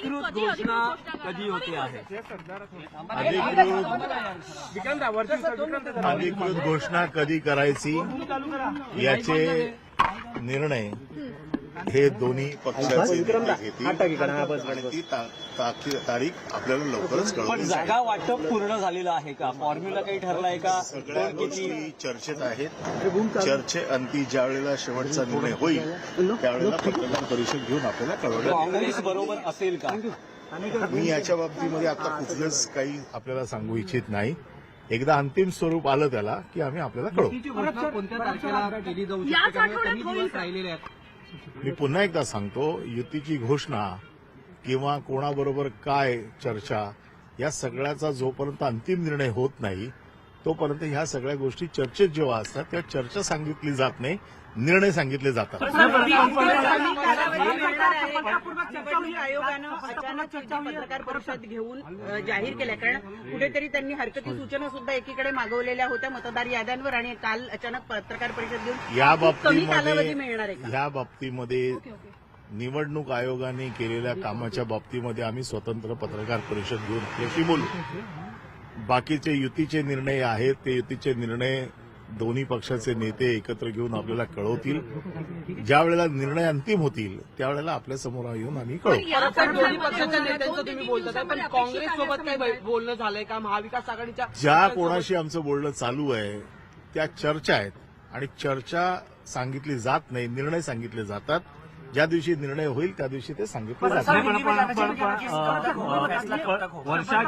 अधिकृत घोषणा कधी होते आहे? अधिकृत घोषणा कधी करायची याचे निर्णय हे दोन्ही पक्षाचे नेते घेतील. ती तारीख आपल्याला लवकरच पण कळवली जागा जाईल. वाटप पूर्ण झालेलं आहे का? फॉर्म्युला काही ठरला आहे का? सगळ्या गोष्टी चर्चेत आहेत. चर्चेअंती ज्या वेळेला शेवटचा निर्णय होईल त्यावेळेला पत्रकार परिषद घेऊन आपल्याला कळवलं. काँग्रेस बरोबर असेल का? मी याच्या बाबतीमध्ये आता कुठलंच काही आपल्याला सांगू इच्छित नाही. एकदा अंतिम स्वरूप आलं त्याला की आम्ही आपल्याला कळवू. कोणत्या तारखेला केली जाऊ शकते? कमी दिवस राहिलेले आहेत. मी पुन्हा एकदा सांगतो, युतीची घोषणा किंवा कोणाबरोबर काय चर्चा या सगळ्याचा जोपर्यंत अंतिम निर्णय होत नाही तोपर्यंत ह्या सगळ्या गोष्टी चर्चेत जेव्हा असतात तेव्हा चर्चा सांगितली जात नाही, निर्णय सांगितले जातात. आयोगानं अचानक पत्रकार परिषद घेऊन जाहीर केल्या, कारण कुठेतरी त्यांनी हरकती सूचना सुद्धा एकीकडे मागवलेल्या होत्या मतदार याद्यांवर, आणि काल अचानक पत्रकार परिषद घेऊन कमी कालावधी मिळणार आहे. या बाबतीमध्ये निवडणूक आयोगाने केलेल्या कामाच्या बाबतीमध्ये आम्ही स्वतंत्र पत्रकार परिषद घेऊन आपल्याशी बोलू. बाकीचे युतीचे निर्णय आहेत ते युतीचे निर्णय दोन्ही पक्षाचे नेते एकत्र घेऊन आपल्याला कळवतील. ज्या वेळेला निर्णय अंतिम होतील त्यावेळेला आपल्या समोर येऊन आम्ही कळवू. दोन्ही पक्षाच्या नेत्यांचं तुम्ही बोलता, पण काँग्रेस सोबत काही बोलणं झालंय का? महाविकास आघाडीच्या ज्या कोणाशी आमचं बोलणं चालू आहे त्या चर्चा आहेत आणि चर्चा सांगितली जात नाही, निर्णय सांगितले जातात. ज्या दिवशी निर्णय होईल त्या दिवशी ते सांगितले जातात. वर्षा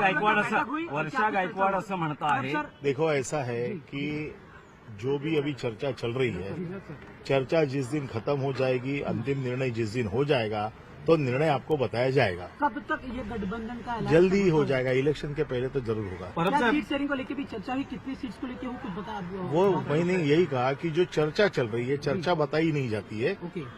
गायकवाड असं म्हणता आहे. देखो ऐसा है कि जो भी अभी चर्चा चल रही है, चर्चा जिस दिन खत्म हो जाएगी, अंतिम निर्णय जिस दिन हो जाएगा तो निर्णय आपको बताया जाएगा. कब तक ये गठबंधन का ऐलान? जल्दी ही हो जाएगा. इलेक्शन के पहले तो जरूर होगा. क्या सीट शेयरिंग को लेकर भी चर्चा हुई? कितनी सीट्स को लेकर वो कुछ बता? वो मैंने यही कहा कि जो चर्चा चल रही है चर्चा बताई नहीं जाती है,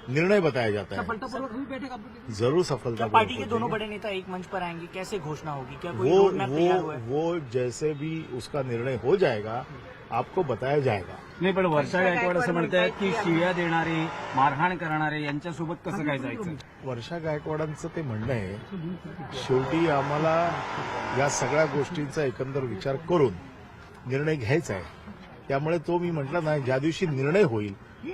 निर्णय बताया जाता है. सफलतापूर्वक हुई बैठक आप लोगों की? जरूर सफलता. पार्टी के दोनों बड़े नेता एक मंच पर आएंगे, कैसे घोषणा होगी? क्या कोई रोड मैप तैयार हुआ है? वो जैसे भी उसका निर्णय हो जाएगा आपको बताया जाएगा. नाही, पण वर्षा गायकवाड असं म्हणतायत की शिव्या देणारे, मारहाण करणारे यांच्यासोबत कसं काय जायचं? वर्षा गायकवाडांचं ते म्हणणं आहे, शेवटी आम्हाला या सगळ्या गोष्टींचा एकंदर विचार करून निर्णय घ्यायचा आहे. त्यामुळे तो मी म्हटलं नाही, ज्या दिवशी निर्णय होईल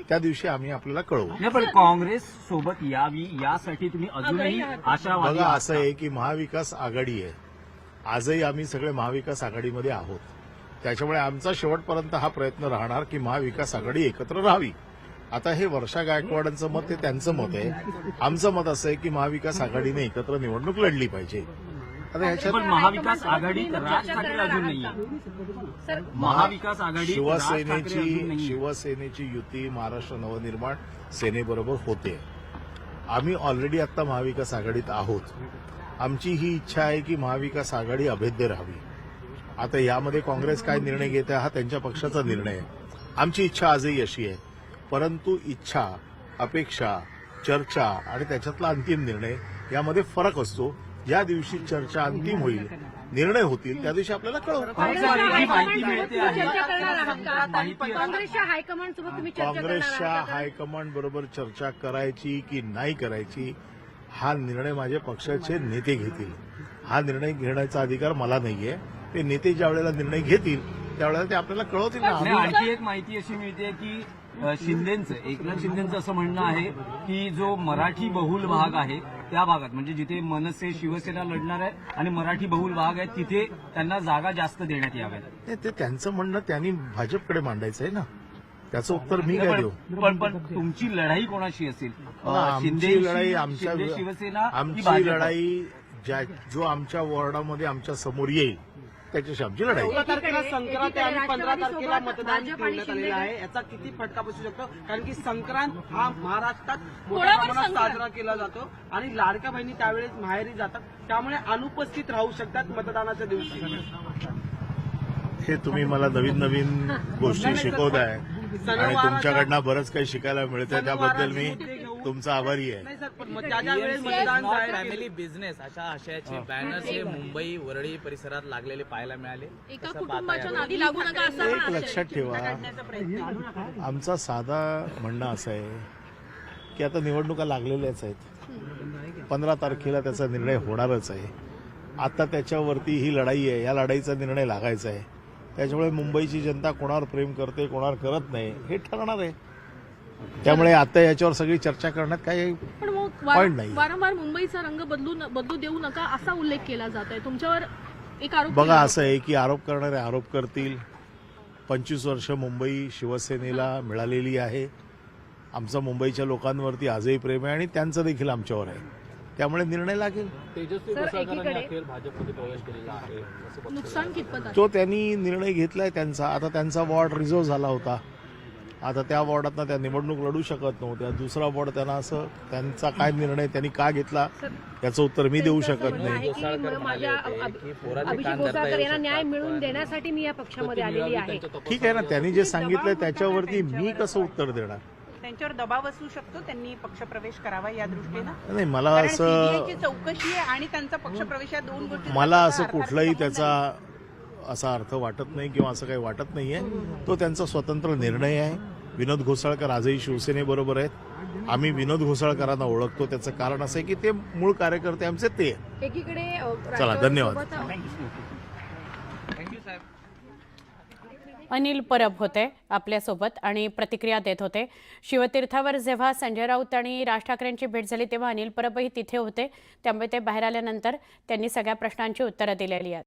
त्या दिवशी आम्ही आपल्याला कळवू. नाही, पण काँग्रेस सोबत यावी यासाठी तुम्ही अजूनही आशावादी बघा, आहात असं आहे की महाविकास आघाडी आहे. आजही आम्ही सगळे महाविकास आघाडीमध्ये आहोत. त्याच्यामुळे आमचा शेवटपर्यंत हा प्रयत्न राहणार की महाविकास आघाडी एकत्र राहावी. आता हे वर्षा गायकवाडांचं मत, ते त्यांचं मत आहे. आमचं मत असं आहे की महाविकास आघाडीने एकत्र निवडणूक लढली पाहिजे. आता पण ह्याच्यात महाविकास आघाडीत राज ठाकरे अजून नाहीये. महाविकास आघाडी शिवसेनेची युती महाराष्ट्र नवनिर्माण सेनेबरोबर होते. आम्ही ऑलरेडी आता महाविकास आघाडीत आहोत. आमची ही इच्छा आहे की महाविकास आघाडी अभेद्य राहावी. आता यामध्ये काँग्रेस काय निर्णय घेते हा त्यांच्या पक्षाचा निर्णय आहे. आमची इच्छा आजही अशी आहे. परंतु इच्छा, अपेक्षा, चर्चा आणि त्याच्यातला अंतिम निर्णय यामध्ये फरक असतो. ज्या दिवशी चर्चा अंतिम होईल, निर्णय होतील त्या दिवशी आपल्याला कळवू. माहिती मिळते आहे. काँग्रेसच्या हायकमांड सोबत तुम्ही काँग्रेसच्या हायकमांड बरोबर चर्चा करायची की नाही करायची हा निर्णय माझ्या पक्षाचे नेते घेतील. हा निर्णय घेण्याचा अधिकार मला नाहीये. ते नेते ज्या वेळेला निर्णय घेतील त्यावेळेला ते आपल्याला कळवतील ना. आणि आणखी एक माहिती अशी मिळते की एकनाथ शिंदेचं असं म्हणणं आहे की जो मराठी बहुल भाग आहे त्या भागात, म्हणजे जिथे मनसे शिवसेना लढणार आहे आणि मराठी बहुल भाग आहे तिथे त्यांना जागा जास्त देण्यात याव्यात. ते त्यांचं म्हणणं त्यांनी भाजपकडे मांडायचं आहे ना. त्याचं उत्तर मी काय देऊ? पण तुमची लढाई कोणाशी असेल? आमची लढाई शिवसेना, आमची लढाई जो आमच्या वॉर्डामध्ये आमच्या समोर येईल त्याच्याशी आमची लढाई. 16 तारखेला संक्रांत आहे आणि 15 तारखेला मतदान ठेवण्यात आलेलं आहे. याचा किती फटका बसू शकतो? कारण की संक्रांत हा महाराष्ट्रात मोठ्या प्रमाणात साजरा केला जातो आणि लाडक्या बहिणी त्यावेळेस माहेरी जातात, त्यामुळे अनुपस्थित राहू शकतात मतदानाच्या दिवशी. हे तुम्ही मला नवीन नवीन गोष्टी शिकवताय आणि तुमच्याकडनं बरंच काही शिकायला मिळतंय. त्याबद्दल मी तुमचा आभारी आहे. नाही सर, पण ज्या वेळेस मतदान जाहीर फॅमिली बिझनेस अशा आशयाचे बॅनर्स हे मुंबई वरळी परिसरात लागलेले पाहायला मिळाले. एका कुटुंबाच्या नादी लागू नका असं एक लक्षात ठेवा, आमचा साधा म्हणणं असं आहे की आता निवडणुका लागलेल्याच आहेत. 15 तारखेला त्याचा निर्णय होणारच आहे. आता त्याच्यावरती ही लढाई आहे, या लढाईचा निर्णय लागायचा आहे. त्याच्यामुळे मुंबईची जनता कोणावर प्रेम करते, कोणावर करत नाही हे ठरणार आहे. त्यामुळे आता याच्यावर सगळी चर्चा करण्यात काही पण मग पॉइंट नाही. वारंवार मुंबईचा रंग बदलू देऊ नका असा उल्लेख केला जात आहे. तुमच्यावर एक आरोप बघा केला असं आहे की आरोप करणारे आरोप करतील. 25 वर्ष मुंबई शिवसेनेला मिळालेली आहे. आमचं मुंबईच्या लोकांवरती आजही प्रेम आहे आणि त्यांचं देखील आमच्यावर आहे. त्यामुळे निर्णय लागेल. नुकसान कितपत आहे? तो त्यांनी निर्णय घेतलाय त्यांचा. आता त्यांचा वॉर्ड रिझर्व्ह झाला होता. आता त्या वॉर्डातनं त्या निवडणूक लढू शकत नव्हत्या. दुसरा वॉर्ड त्यांना असं त्यांचा काय निर्णय त्यांनी का घेतला याचं उत्तर मी देऊ शकत नाही. अभिषेक घोसाळकर यांना न्याय मिळवून देण्यासाठी मी या पक्षामध्ये आलेली आहे. ठीक आहे ना, त्यांनी जे सांगितलंय त्याच्यावरती मी कसं उत्तर देणार. त्यांच्यावर दबाव असू शकतो, त्यांनी पक्षप्रवेश करावा या दृष्टीनं. नाही मला कारण असं CBI ची चौकशी आहे आणि त्यांचा पक्षप्रवेश या दोन गोष्टी मला असं कुठलाही त्याचा असा अर्थ वाटत नाही किंवा असं काही वाटत नाहीये. तो त्यांचा स्वतंत्र निर्णय आहे. विनोद घोसाळकर आजही शिवसेनेबरोबर आहेत. आम्ही विनोद घोसाळकरांना ओळखतो. त्याचं कारण असं आहे की ते मूळ कार्यकर्ते आमचे ते. एकीकडे चला, धन्यवाद. अनिल परब होते आपल्यासोबत आणि प्रतिक्रिया देत होते. शिवतीर्थावर जेव्हा संजय राऊत आणि राज ठाकरेंची भेट झाली तेव्हा अनिल परबही तिथे होते. त्यामुळे ते बाहेर आल्यानंतर त्यांनी सगळ्या प्रश्नांची उत्तरं दिलेली आहेत.